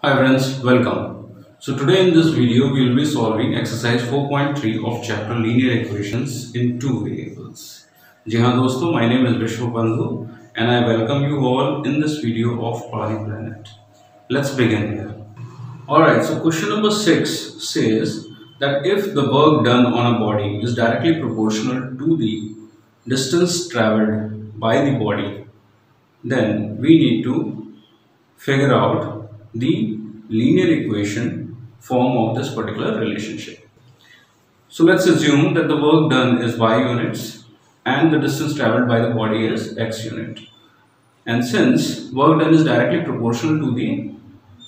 Hi friends, welcome. So today in this video we will be solving exercise 4.3 of chapter linear equations in two variables. जी हाँ दोस्तों, my name is Vishwa Bandhu and I welcome you all in this video of Pali Planet. Let's begin here. Alright, so question number 6 says that if the work done on a body is directly proportional to the distance traveled by the body, then we need to figure out the linear equation form of this particular relationship. So let's assume that the work done is y units and the distance traveled by the body is x unit. And since work done is directly proportional to the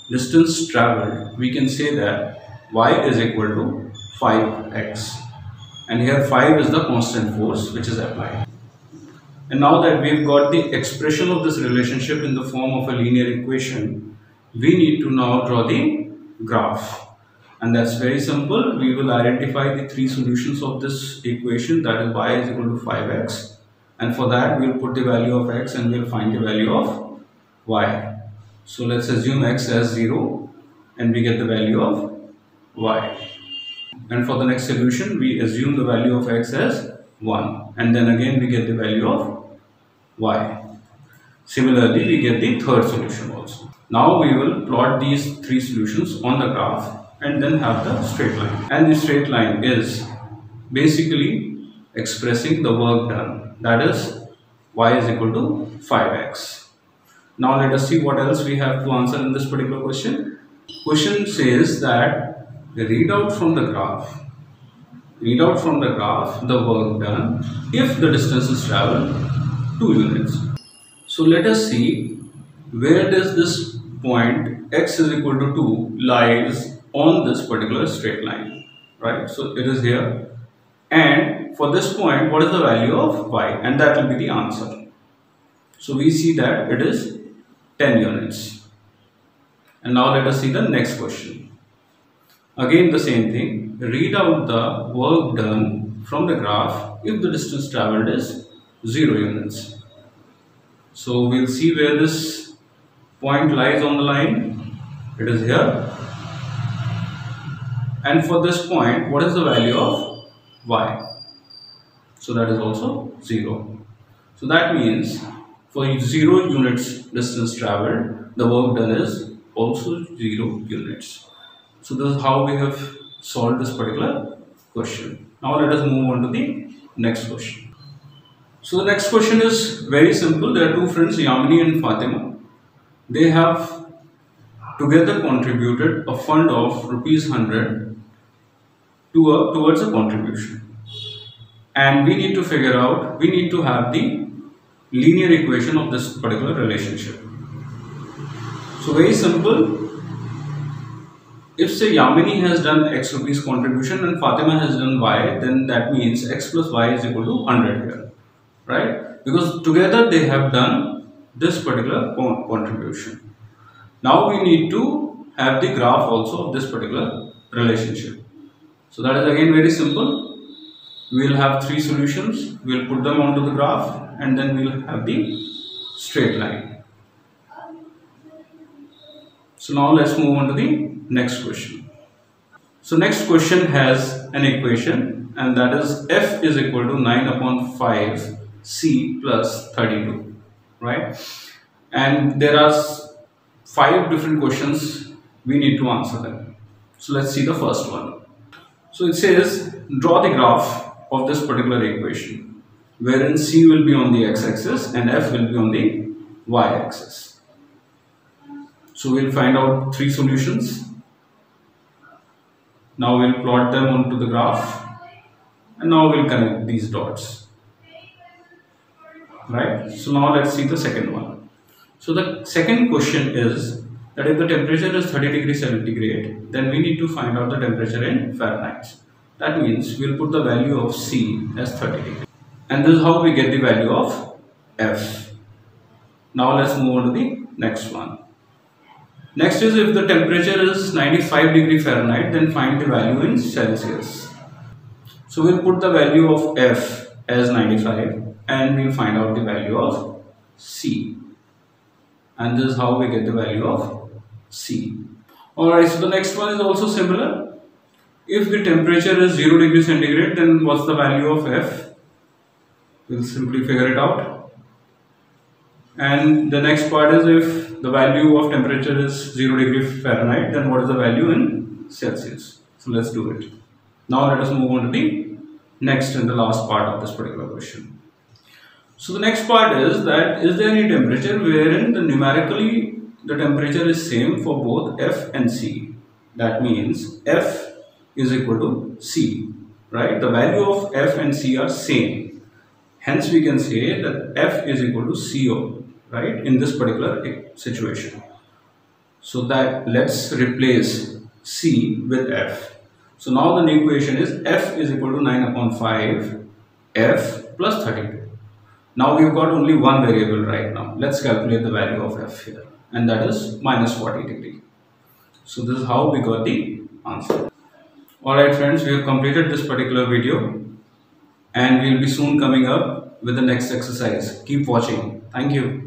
distance traveled, we can say that y is equal to 5x. And here 5 is the constant force which is applied. And now that we've got the expression of this relationship in the form of a linear equation, we need to now draw the graph. And that's very simple. We will identify the three solutions of this equation, that is y is equal to 5x. And for that, we'll put the value of x and we'll find the value of y. So let's assume x as 0 and we get the value of y. And for the next solution, we assume the value of x as 1 and then again we get the value of y. Similarly, we get the third solution also. Now we will plot these three solutions on the graph and then have the straight line. And the straight line is basically expressing the work done, that is y is equal to 5x. Now let us see what else we have to answer in this particular question. Question says that read out from the graph the work done if the distance is traveled 2 units. So let us see where does this point x is equal to 2 lies on this particular straight line, right? So it is here, and for this point what is the value of y, and that will be the answer. So we see that it is 10 units. And now let us see the next question. Again the same thing, read out the work done from the graph if the distance traveled is 0 units. So we'll see where this point lies on the line. It is here. And for this point, what is the value of y? So that is also 0. So that means for 0 units distance traveled, the work done is also 0 units. So this is how we have solved this particular question. Now let us move on to the next question. So the next question is very simple. There are two friends, Yamini and Fatima. They have together contributed a fund of rupees 100 towards a contribution. And we need to have the linear equation of this particular relationship. So very simple. If say Yamini has done x rupees contribution and Fatima has done y, then that means x plus y is equal to 100 here. Right? Because together they have done this particular contribution. Now we need to have the graph also of this particular relationship. So that is again very simple. We will have three solutions. We will put them onto the graph and then we will have the straight line. So now let's move on to the next question. So next question has an equation, and that is f is equal to 9 upon 5 c plus 32, right? And there are 5 different questions, we need to answer them. So let's see the first one. So it says draw the graph of this particular equation wherein c will be on the x-axis and f will be on the y-axis. So we'll find out 3 solutions. Now we'll plot them onto the graph and now we'll connect these dots. Right? So now let's see the second one. So the second question is that if the temperature is 30 degrees centigrade, then we need to find out the temperature in Fahrenheit. That means we'll put the value of C as 30 degrees. And this is how we get the value of F. Now let's move on to the next one. Next is if the temperature is 95 degree Fahrenheit, then find the value in Celsius. So we'll put the value of F as 95. And we'll find out the value of C. And this is how we get the value of C. Alright, so the next one is also similar. If the temperature is 0 degree centigrade, then what's the value of F? We'll simply figure it out. And the next part is, if the value of temperature is 0 degree Fahrenheit, then what is the value in Celsius? So let's do it. Now let us move on to the next and the last part of this particular question. So the next part is that, is there any temperature wherein the numerically the temperature is same for both F and C? That means F is equal to C, right? The value of F and C are same. Hence we can say that F is equal to CO, right, in this particular situation. So that let's replace C with F. So now the new equation is F is equal to 9 upon 5 F plus 32. Now we've got only one variable right now. Let's calculate the value of F here, and that is minus 40 degree. So this is how we got the answer. Alright friends, we have completed this particular video, and we'll be soon coming up with the next exercise. Keep watching. Thank you.